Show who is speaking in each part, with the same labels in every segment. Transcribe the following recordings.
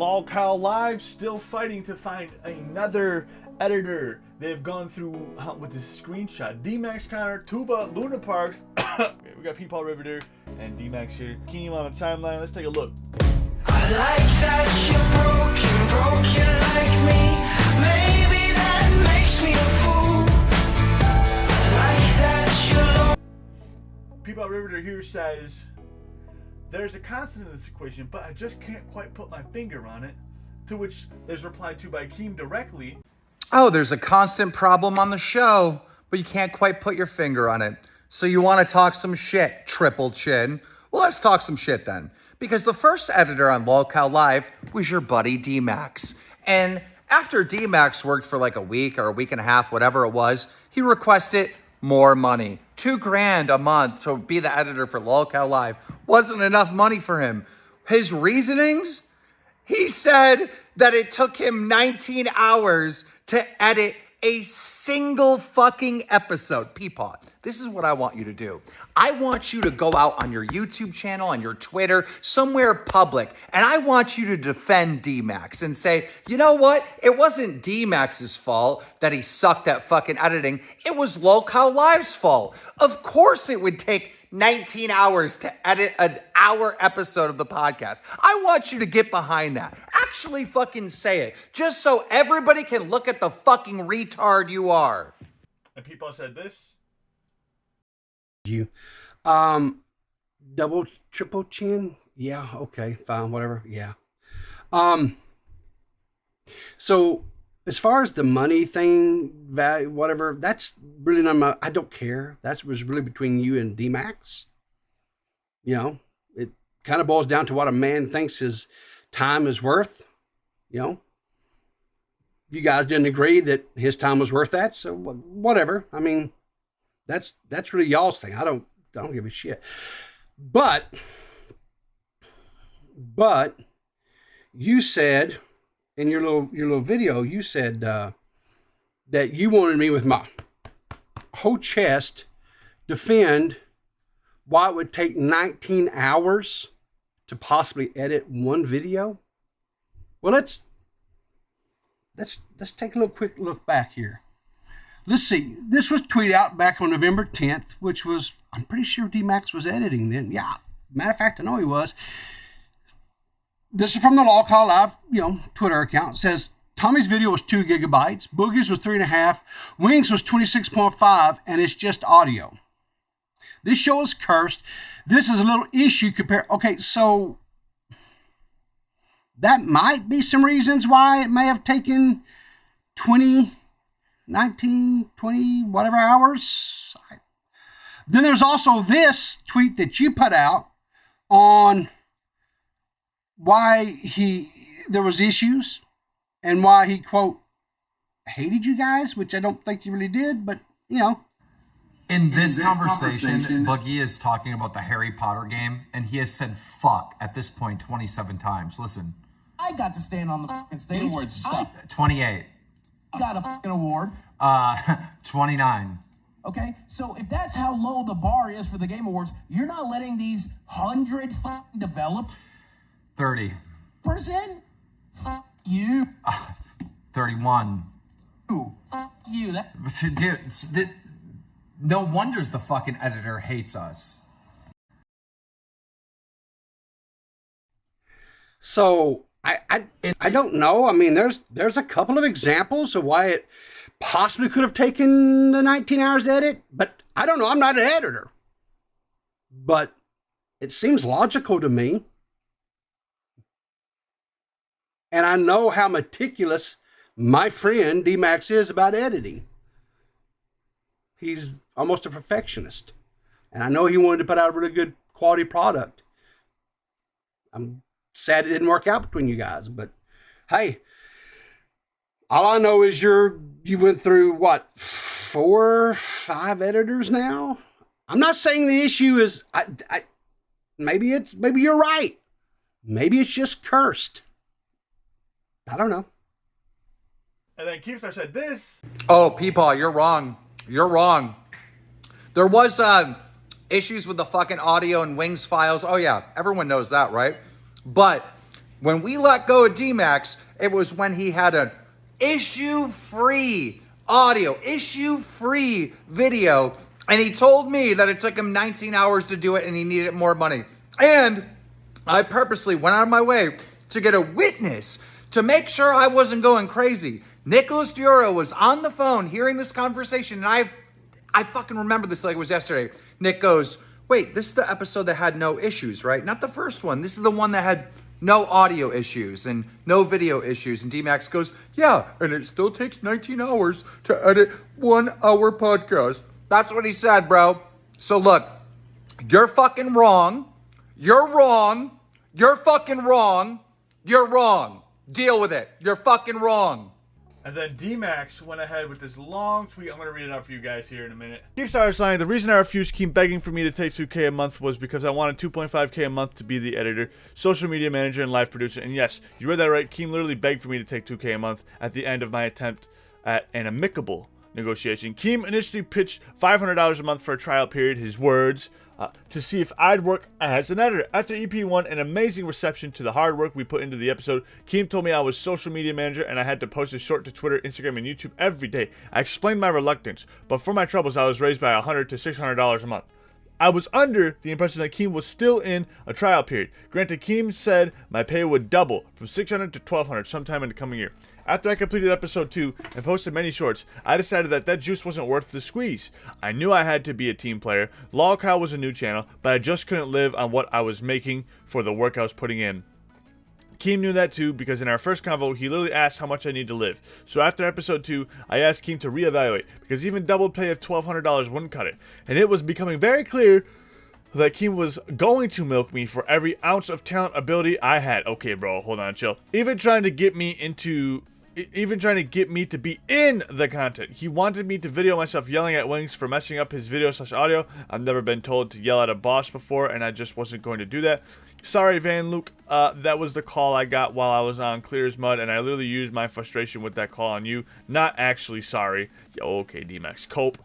Speaker 1: LolCow Live still fighting to find another editor. They've gone through with this screenshot. D-Max Connor, Tuba, Luna Parks. We got Peepaw River there and D-Max here. Keem on the timeline. Let's take a look.
Speaker 2: I like that you're broken like me. Maybe that makes me a fool. I like that you're
Speaker 1: Peepaw River here says, there's a constant in this equation, but I just can't quite put my finger on it. To which is replied to by Keem directly.
Speaker 3: Oh, there's a constant problem on the show, but you can't quite put your finger on it. So you want to talk some shit, Triple Chin. Well, let's talk some shit then. Because the first editor on LolCow Live was your buddy D-Max. And after D-Max worked for like a week or a week and a half, whatever it was, he requested more money. $2,000 a month to be the editor for LolCow Live wasn't enough money for him. His reasonings? He said that it took him 19 hours to edit a single fucking episode. Peepaw, this is what I want you to do. I want you to go out on your YouTube channel, on your Twitter, somewhere public, and I want you to defend D-Max and say, you know what? It wasn't D-Max's fault that he sucked at fucking editing. It was LolCow Live's fault. Of course it would take 19 hours to edit an hour episode of the podcast. I want you to get behind that. Actually fucking say it. Just so everybody can look at the fucking retard you are.
Speaker 1: And Peepaw said this.
Speaker 4: You. Double, triple chin? Yeah, okay, fine, whatever, yeah. So, as far as the money thing, value, whatever, that's really not my, I don't care. That was really between you and D-Max. You know, it kind of boils down to what a man thinks his time is worth. You know, you guys didn't agree that his time was worth that, so whatever. I mean, that's really y'all's thing. I don't give a shit. But you said in your little video, you said that you wanted me with my whole chest defend why it would take 19 hours to possibly edit one video. Well, let's take a little quick look back here. Let's see. This was tweeted out back on November 10th, which was, I'm pretty sure D-Max was editing then. Yeah, matter of fact, I know he was. This is from the LolCow Live, Twitter account. It says, Tommy's video was 2 gigabytes. Boogie's was 3.5. Wings was 26.5, and it's just audio. This show is cursed. This is a little issue compared. Okay, so that might be some reasons why it may have taken 19, 20, whatever hours. Then there's also this tweet that you put out on why there was issues and why he, quote, hated you guys, which I don't think you really did, but,
Speaker 5: In this conversation, Boogie is talking about the Harry Potter game, and he has said fuck at this point 27 times. Listen.
Speaker 6: I got to stand on the fucking stage.
Speaker 5: 28.
Speaker 6: Got a fucking award.
Speaker 5: 29.
Speaker 6: Okay, so if that's how low the bar is for the Game Awards, you're not letting these 100 fucking develop?
Speaker 5: 30.
Speaker 6: Percent? Fuck you.
Speaker 5: 31.
Speaker 6: Fuck you.
Speaker 5: Dude, no wonders the fucking editor hates us.
Speaker 4: So I don't know. I mean, there's a couple of examples of why it possibly could have taken the 19 hours to edit, but I don't know. I'm not an editor, but it seems logical to me. And I know how meticulous my friend D-Max is about editing. He's almost a perfectionist. And I know he wanted to put out a really good quality product. I'm sad it didn't work out between you guys, but hey, all I know is you went through what, 4 or 5 editors now? I'm not saying the issue is maybe you're right. Maybe it's just cursed. I don't know.
Speaker 1: And then Keemstar said this.
Speaker 3: Oh, Peepaw, you're wrong. You're wrong. There was issues with the fucking audio and Wings files. Oh, yeah. Everyone knows that, right? But When we let go of D-Max, it was when he had an issue-free audio, issue-free video, and he told me that it took him 19 hours to do it and he needed more money. And I purposely went out of my way to get a witness to make sure I wasn't going crazy. Nicholas Diorio was on the phone hearing this conversation, and I fucking remember this like it was yesterday. Nick goes, wait, this is the episode that had no issues, right? Not the first one. This is the one that had no audio issues and no video issues. And D-Max goes, yeah, and it still takes 19 hours to edit 1 hour podcast. That's what he said, bro. So look, you're fucking wrong. You're wrong. You're fucking wrong. You're wrong. Deal with it. You're fucking wrong.
Speaker 1: And then D-Max went ahead with this long tweet. I'm going to read it out for you guys here in a minute. Keep started saying, the reason I refused Keem begging for me to take $2K a month was because I wanted $2.5K a month to be the editor, social media manager, and live producer. And yes, you read that right. Keem literally begged for me to take $2K a month at the end of my attempt at an amicable negotiation. Keem initially pitched $500 a month for a trial period, his words, to see if I'd work as an editor. After EP won an amazing reception to the hard work we put into the episode, Keem told me I was social media manager and I had to post a short to Twitter, Instagram, and YouTube every day. I explained my reluctance, but for my troubles, I was raised by $100 to $600 a month. I was under the impression that Keem was still in a trial period. Granted, Keem said my pay would double from $600 to $1,200 sometime in the coming year. After I completed episode 2 and posted many shorts, I decided that juice wasn't worth the squeeze. I knew I had to be a team player. LolCow was a new channel, but I just couldn't live on what I was making for the work I was putting in. Keem knew that too, because in our first convo, he literally asked how much I need to live. So after episode 2, I asked Keem to reevaluate, because even double pay of $1,200 wouldn't cut it. And it was becoming very clear that Keem was going to milk me for every ounce of talent ability I had. Okay, bro, hold on, chill. Even trying to get me to be in the content. He wanted me to video myself yelling at Wings for messing up his video/audio. I've never been told to yell at a boss before, and I just wasn't going to do that. Sorry, Van Luke. That was the call I got while I was on Clear as Mud, and I literally used my frustration with that call on you. Not actually sorry. Yo, okay, D-Max. Cope.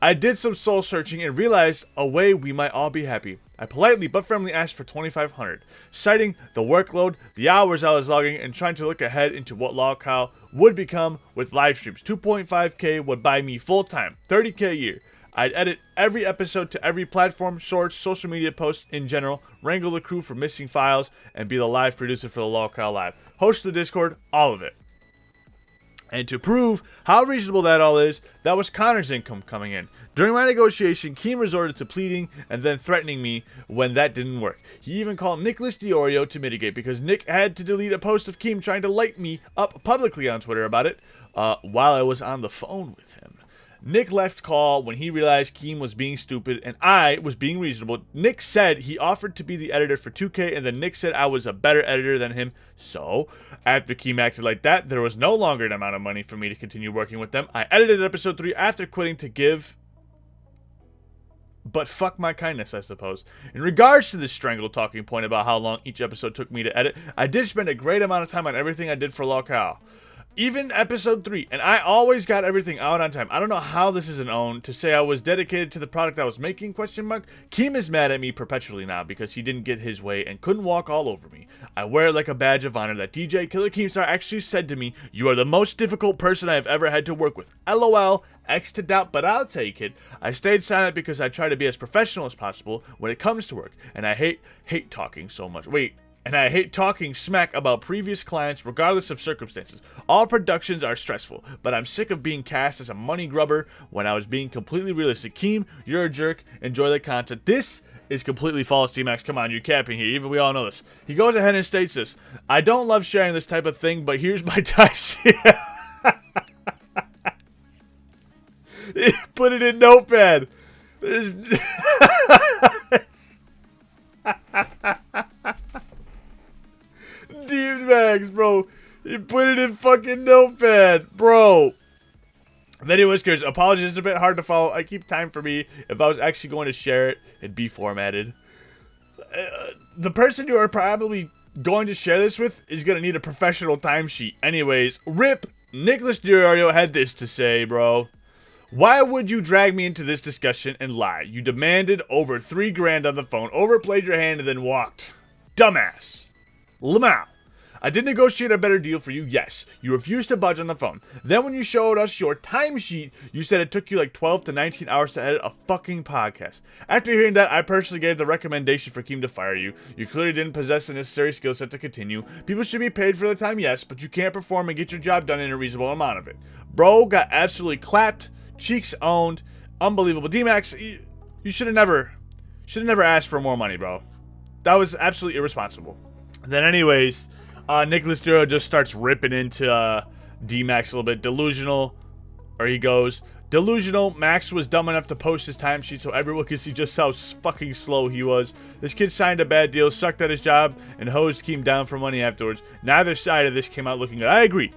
Speaker 1: I did some soul searching and realized a way we might all be happy. I politely but firmly asked for $2,500, citing the workload, the hours I was logging, and trying to look ahead into what LolCow would become with live streams. $2.5K would buy me full-time, $30K a year. I'd edit every episode to every platform, shorts, social media posts in general, wrangle the crew for missing files, and be the live producer for the LolCow Live. Host the Discord, all of it. And to prove how reasonable that all is, that was Connor's income coming in. During my negotiation, Keem resorted to pleading and then threatening me when that didn't work. He even called Nicholas Diorio to mitigate because Nick had to delete a post of Keem trying to light me up publicly on Twitter about it while I was on the phone with him. Nick left call when he realized Keem was being stupid and I was being reasonable. Nick said he offered to be the editor for 2K, and then Nick said I was a better editor than him. So, after Keem acted like that, there was no longer an amount of money for me to continue working with them. I edited episode 3 after quitting to give... But fuck my kindness, I suppose. In regards to this strangled talking point about how long each episode took me to edit, I did spend a great amount of time on everything I did for LolCow. Even episode 3, and I always got everything out on time. I don't know how this is an own to say I was dedicated to the product I was making, ? Keem is mad at me perpetually now because he didn't get his way and couldn't walk all over me. I wear it like a badge of honor that DJ Killer Keemstar actually said to me, "You are the most difficult person I have ever had to work with." LOL, X to doubt, but I'll take it. I stayed silent because I try to be as professional as possible when it comes to work, and I hate talking so much. And I hate talking smack about previous clients regardless of circumstances. All productions are stressful, but I'm sick of being cast as a money grubber when I was being completely realistic. Keem, you're a jerk. Enjoy the content. This is completely false, D-Max. Come on, you're capping here. Even we all know this. He goes ahead and states this. I don't love sharing this type of thing, but here's my timestamp. Put it in Notepad. D-Max, bro. You put it in fucking Notepad, bro. Then he whiskers, apologies, it's a bit hard to follow. I keep time for me. If I was actually going to share it, it'd be formatted. The person you are probably going to share this with is going to need a professional timesheet. Anyways, RIP, Nicholas Diorio had this to say, bro. Why would you drag me into this discussion and lie? You demanded over $3 grand on the phone, overplayed your hand, and then walked. Dumbass. LolCow. I did negotiate a better deal for you, yes. You refused to budge on the phone. Then when you showed us your timesheet, you said it took you like 12 to 19 hours to edit a fucking podcast. After hearing that, I personally gave the recommendation for Keem to fire you. You clearly didn't possess the necessary skill set to continue. People should be paid for their time, yes, but you can't perform and get your job done in a reasonable amount of it. Bro got absolutely clapped, cheeks owned, unbelievable. D-Max, you should have never asked for more money, bro. That was absolutely irresponsible. Then anyways, Nicholas Duro just starts ripping into D-Max a little bit. Delusional, or he goes, delusional, Max was dumb enough to post his timesheet so everyone could see just how fucking slow he was. This kid signed a bad deal, sucked at his job, and hosed Keem down for money afterwards. Neither side of this came out looking good. I agree.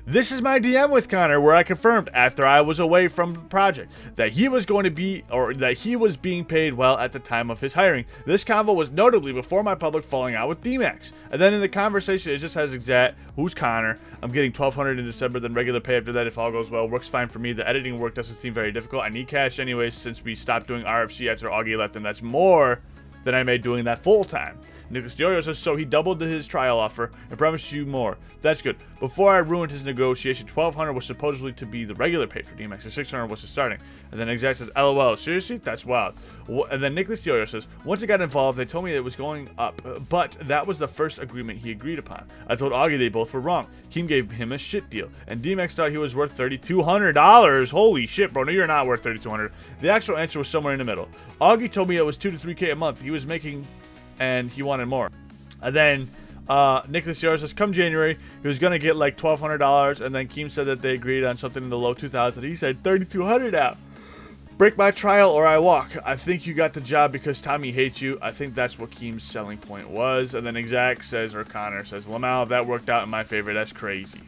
Speaker 1: This is my DM with Connor, where I confirmed after I was away from the project that he was going to be, or that he was being paid well at the time of his hiring. This convo was notably before my public falling out with D-Max. And then in the conversation, it just has exact, who's Connor? I'm getting $1,200 in December, then regular pay after that if all goes well. Works fine for me. The editing work doesn't seem very difficult. I need cash anyways since we stopped doing RFC after Augie left, and that's more than I made doing that full time. Nicholas Diorio says, so he doubled his trial offer and promised you more. That's good. Before I ruined his negotiation, $1,200 was supposedly to be the regular pay for D-Max, and $600 was the starting. And then Exact says, LOL, seriously? That's wild. And then Nicholas Diorio says, once I got involved, they told me it was going up, but that was the first agreement he agreed upon. I told Augie they both were wrong. Keem gave him a shit deal, and D-Max thought he was worth $3,200. Holy shit, bro. No, you're not worth $3,200. The actual answer was somewhere in the middle. Augie told me it was $2 to $3K a month. He was making, and he wanted more. And then Nicholas Diorio says, come January, he was going to get like $1,200, and then Keem said that they agreed on something in the low 2000s. He said $3,200 out. Break my trial or I walk. I think you got the job because Tommy hates you. I think that's what Keem's selling point was. And then Exact says, or Connor says, LolCow, that worked out in my favor. That's crazy.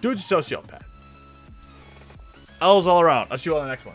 Speaker 1: Dude's a sociopath. L's all around. I'll see you all in the next one.